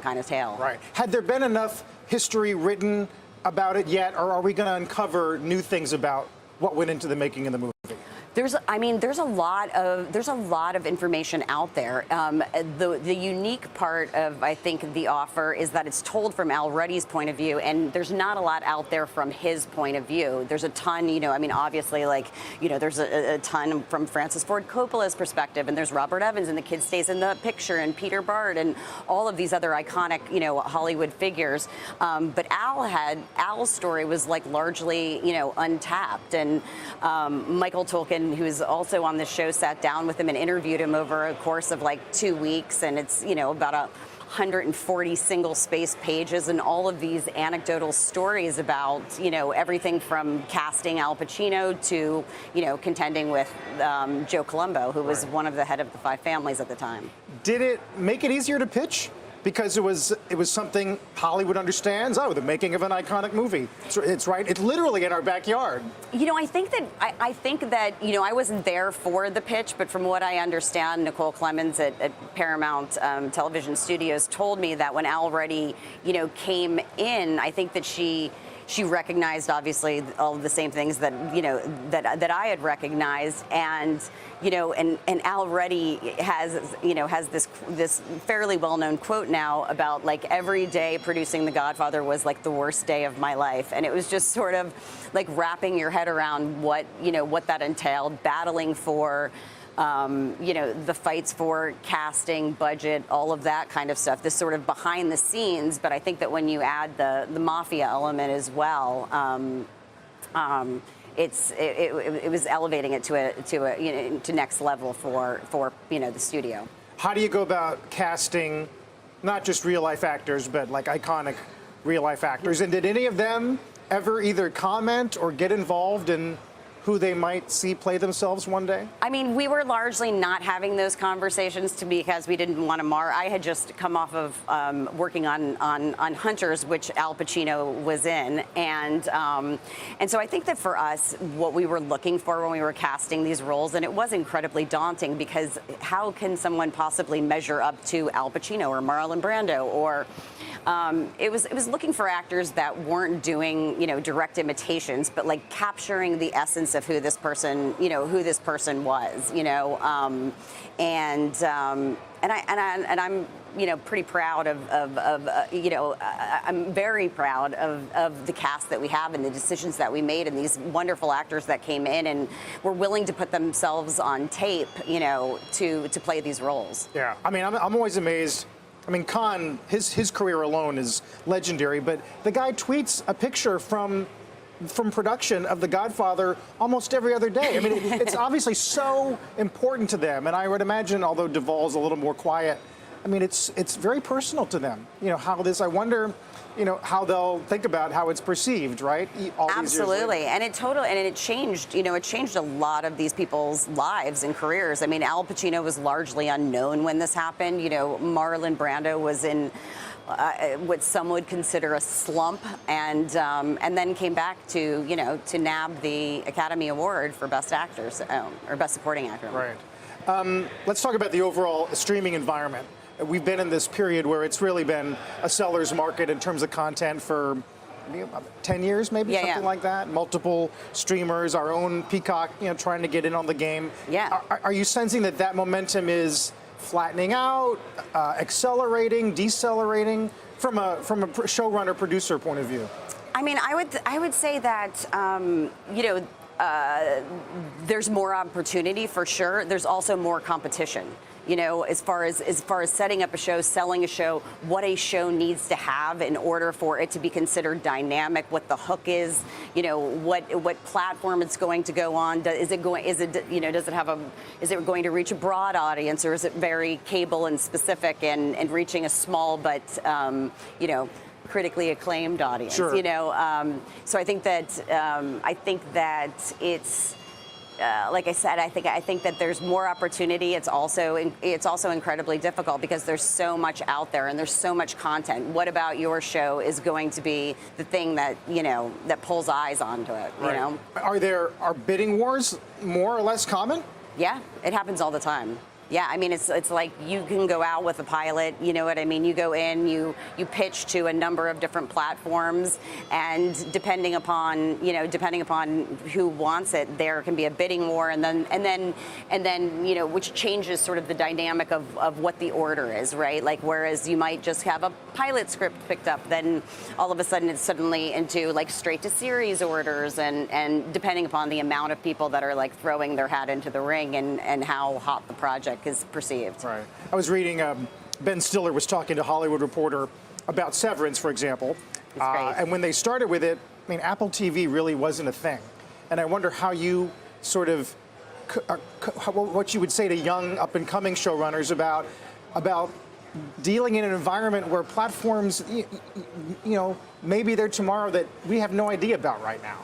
kind of tale. Right. Had there been enough history written about it yet, or are we going to uncover new things about what went into the making of the movie? There's a lot of information out there. The unique part of, I think, The Offer is that it's told from Al Ruddy's point of view, and there's not a lot out there from his point of view. There's a ton, obviously, there's a ton from Francis Ford Coppola's perspective, and there's Robert Evans, and the kid stays in the picture, and Peter Bard, and all of these other iconic, Hollywood figures. But Al's story was largely, untapped, and Michael Tolkien, who is also on the show, sat down with him and interviewed him over a course of 2 weeks, and it's about 140 single-space pages, and all of these anecdotal stories about everything from casting Al Pacino to contending with Joe Colombo, who was one of the head of the Five Families at the time. Did it make it easier to pitch? Because it was something Hollywood understands. Oh, the making of an iconic movie. It's right. It's literally in our backyard. I think that I wasn't there for the pitch, but from what I understand, Nicole Kidman at Paramount Television Studios told me that when Al Ruddy came in, I think that she recognized, obviously, all of the same things that that I had recognized, and Al Ruddy has this fairly well-known quote now about every day producing The Godfather was the worst day of my life, and it was just sort of wrapping your head around what that entailed, battling for the fights for casting, budget, all of that kind of stuff, this sort of behind the scenes. But I think that when you add the mafia element as well, it was elevating it to next level for the studio. How do you go about casting not just real life actors, but iconic real life actors? And did any of them ever either comment or get involved in who they might see play themselves one day? I mean, we were largely not having those conversations because we didn't want to mar. I had just come off of working on Hunters, which Al Pacino was in, and so I think that for us, what we were looking for when we were casting these roles, and it was incredibly daunting, because how can someone possibly measure up to Al Pacino or Marlon Brando, or it was looking for actors that weren't doing direct imitations, but capturing the essence of who this person was, and I'm pretty proud I'm very proud of the cast that we have and the decisions that we made, and these wonderful actors that came in and were willing to put themselves on tape, to play these roles. Yeah, I mean, I'm always amazed. I mean, Khan, his career alone is legendary, but the guy tweets a picture from production of The Godfather almost every other day. I mean, it's obviously so important to them, and I would imagine, although Duvall's a little more quiet, I mean, it's very personal to them. How this, I wonder, how they'll think about how it's perceived, right? Absolutely, and it changed. It changed a lot of these people's lives and careers. I mean, Al Pacino was largely unknown when this happened. Marlon Brando was in what some would consider a slump, and then came back to nab the Academy Award for Best Actors or Best Supporting Actor. Right. Let's talk about the overall streaming environment. We've been in this period where it's really been a seller's market in terms of content for 10 years, maybe, something like that. Multiple streamers, our own Peacock, trying to get in on the game. Yeah. Are you sensing that momentum is flattening out, accelerating, decelerating from a showrunner producer point of view? I mean, I would say that there's more opportunity for sure. There's also more competition. As far as setting up a show, selling a show, what a show needs to have in order for it to be considered dynamic, what the hook is, what platform it's going to go on. Is it going to reach a broad audience, or is it very cable and specific and reaching a small but critically acclaimed audience? Sure. So I think that it's. Like I said, I think that there's more opportunity. It's also incredibly difficult because there's so much out there and there's so much content. What about your show is going to be the thing that that pulls eyes onto it? Right. Are bidding wars more or less common? Yeah, it happens all the time. Yeah, I mean, it's like you can go out with a pilot, you know what I mean? You go in, you pitch to a number of different platforms, and depending upon who wants it, there can be a bidding war, and then which changes sort of the dynamic of what the order is, right? Like, whereas you might just have a pilot script picked up, then all of a sudden it's suddenly into like straight to series orders, and depending upon the amount of people that are like throwing their hat into the ring and how hot the project is perceived. Right. I was reading, Ben Stiller was talking to Hollywood Reporter about Severance, for example. And when they started with it, I mean, Apple TV really wasn't a thing. And I wonder how you sort of, what you would say to young up-and-coming showrunners about dealing in an environment where platforms, maybe they're tomorrow that we have no idea about right now.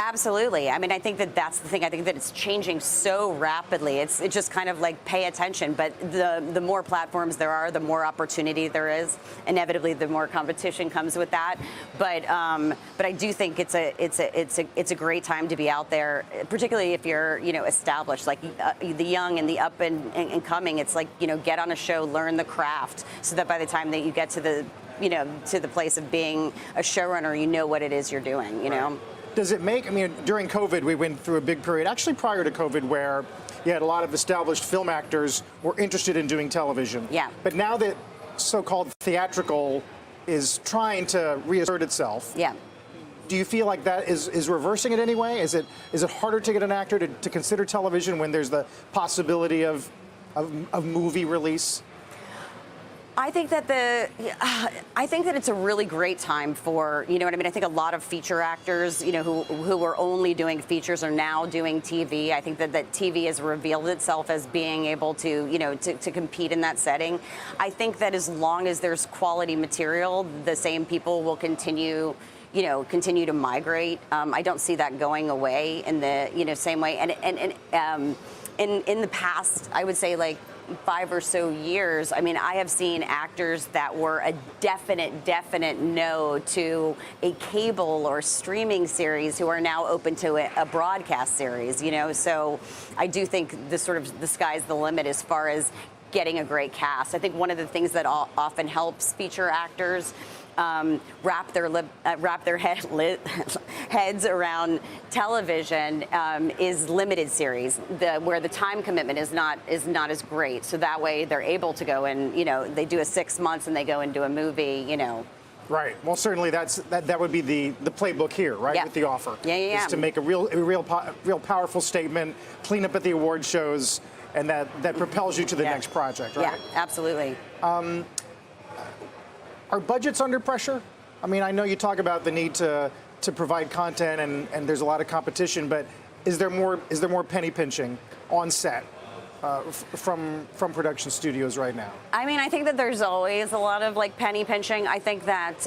Absolutely. I mean, I think that's the thing. I think that it's changing so rapidly. It's just kind of like pay attention. But the more platforms there are, the more opportunity there is. Inevitably, the more competition comes with that. But I do think it's a great time to be out there, particularly if you're established, like the young and the up and coming. It's like get on a show, learn the craft, so that by the time that you get to the place of being a showrunner, you know what it is you're doing. You know. Does it make, I mean, during COVID, we went through a big period, actually prior to COVID, where you had a lot of established film actors were interested in doing television. Yeah. But now that so-called theatrical is trying to reassert itself, yeah. Do you feel like that is reversing it anyway? Is it harder to get an actor to consider television when there's the possibility of movie release? I think that it's a really great time for, I think a lot of feature actors, who were only doing features are now doing TV. I think that TV has revealed itself as being able to, to compete in that setting. I think that as long as there's quality material, the same people will continue to migrate. I don't see that going away in the, same way. And in the past, I would say like 5 or so years, I mean, I have seen actors that were a definite no to a cable or streaming series who are now open to a broadcast series, So I do think the sky's the limit as far as getting a great cast. I think one of the things that often helps feature actors wrap their heads around television is limited series, where the time commitment is not as great. So that way they're able to go and they do a 6 months and they go and do a movie. Right. Well, certainly that would be the playbook here, right? Yeah. With the offer. Yeah. Is to make a real powerful statement, clean up at the award shows, and that propels you to the next project, right? Yeah, absolutely. Are budgets under pressure? I mean, I know you talk about the need to provide content and there's a lot of competition, but is there more penny pinching on set from production studios right now? I mean, I think that there's always a lot of like penny pinching. I think that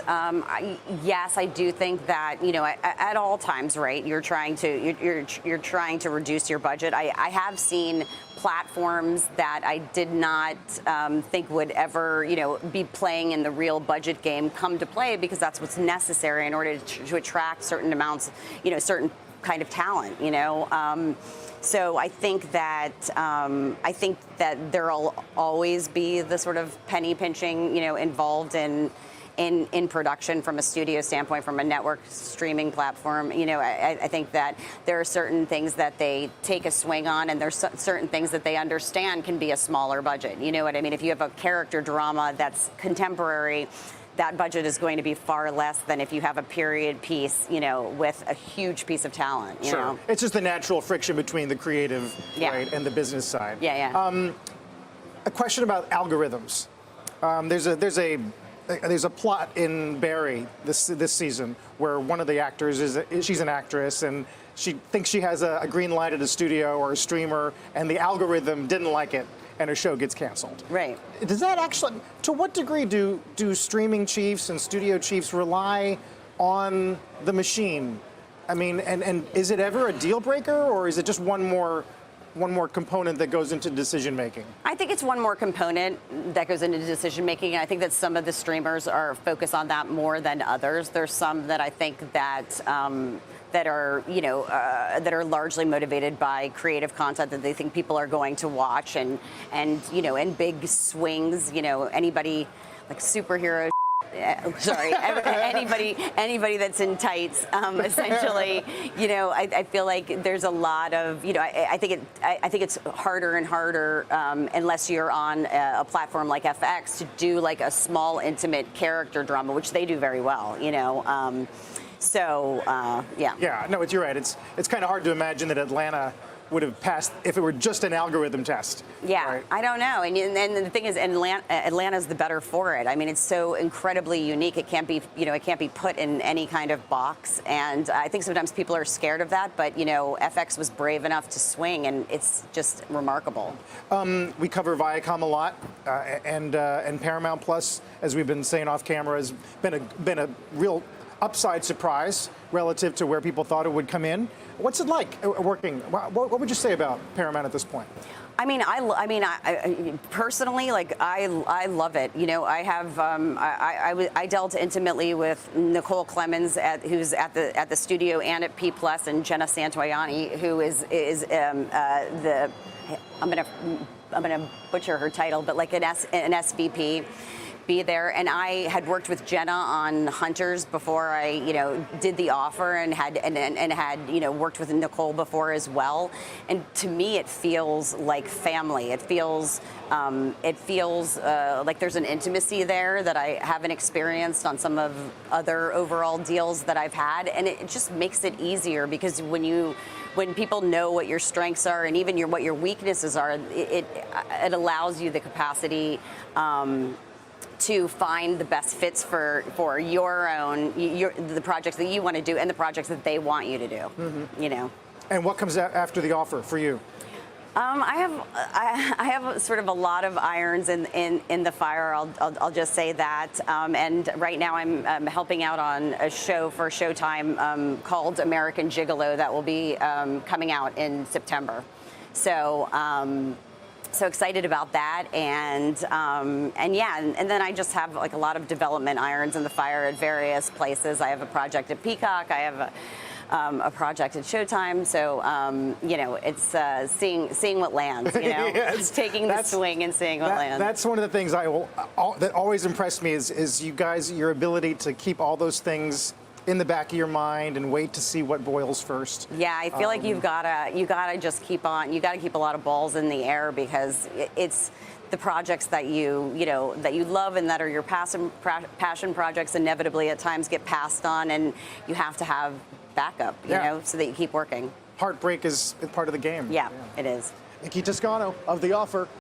yes, I do think that at all times, right? You're trying to reduce your budget. I have seen platforms that I did not think would ever, be playing in the real budget game come to play, because that's what's necessary in order to attract certain amounts, certain kind of talent, So I think that there'll always be the sort of penny pinching, involved in production from a studio standpoint, from a network streaming platform. I think that there are certain things that they take a swing on, and there's certain things that they understand can be a smaller budget. You know what I mean? If you have a character drama that's contemporary, that budget is going to be far less than if you have a period piece, with a huge piece of talent. You know? It's just the natural friction between the creative, right, and the business side. Yeah. A question about algorithms. There's a plot in Barry this season where one of the actors she's an actress, and she thinks she has a green light at a studio or a streamer, and the algorithm didn't like it, and her show gets canceled. Right. Does that actually, to what degree do streaming chiefs and studio chiefs rely on the machine? I mean, and is it ever a deal breaker, or is it just one more component that goes into decision making? I think it's one more component that goes into decision making, and I think that some of the streamers are focused on that more than others. There's some that I think that that are, that are largely motivated by creative content that they think people are going to watch, and big swings. Anybody like superhero. Sorry, anybody that's in tights, essentially. I feel like there's a lot of, I think it's harder and harder unless you're on a platform like FX to do like a small, intimate character drama, which they do very well. Yeah. Yeah, no, you're right. It's kind of hard to imagine that Atlanta would have passed if it were just an algorithm test. Yeah, right? I don't know. And the thing is, Atlanta's the better for it. I mean, it's so incredibly unique. It can't be, it can't be put in any kind of box. And I think sometimes people are scared of that. But FX was brave enough to swing, and it's just remarkable. We cover Viacom a lot, and Paramount Plus, as we've been saying off camera, has been a real upside surprise relative to where people thought it would come in. What's it like working? What would you say about Paramount at this point? I mean, I personally, like, I love it. I dealt intimately with Nicole Kidman, who's at the studio and at P Plus, and Jenna Santoyani, who is I'm gonna butcher her title, but like an SVP. Be there, and I had worked with Jenna on Hunters before I, did The Offer, and had worked with Nicole before as well. And to me, it feels like family. It feels like there's an intimacy there that I haven't experienced on some of other overall deals that I've had, and it just makes it easier because when people know what your strengths are and even what your weaknesses are, it allows you the capacity to find the best fits for the projects that you want to do and the projects that they want you to do. Mm-hmm. And what comes after The Offer for you? I have sort of a lot of irons in the fire. I'll just say that. And right now I'm helping out on a show for Showtime called American Gigolo that will be coming out in September. So excited about that, and then I just have like a lot of development irons in the fire at various places. I have a project at Peacock. I have a project at Showtime. So it's seeing what lands. It's taking the swing and seeing what lands. That's one of the things that always impressed me is you guys, your ability to keep all those things in the back of your mind and wait to see what boils first. Yeah, I feel like you gotta just keep on. You gotta keep a lot of balls in the air because it's the projects that you love and that are your passion projects. Inevitably, at times get passed on, and you have to have backup, so that you keep working. Heartbreak is part of the game. Yeah, it is. Nikki Toscano of The Offer.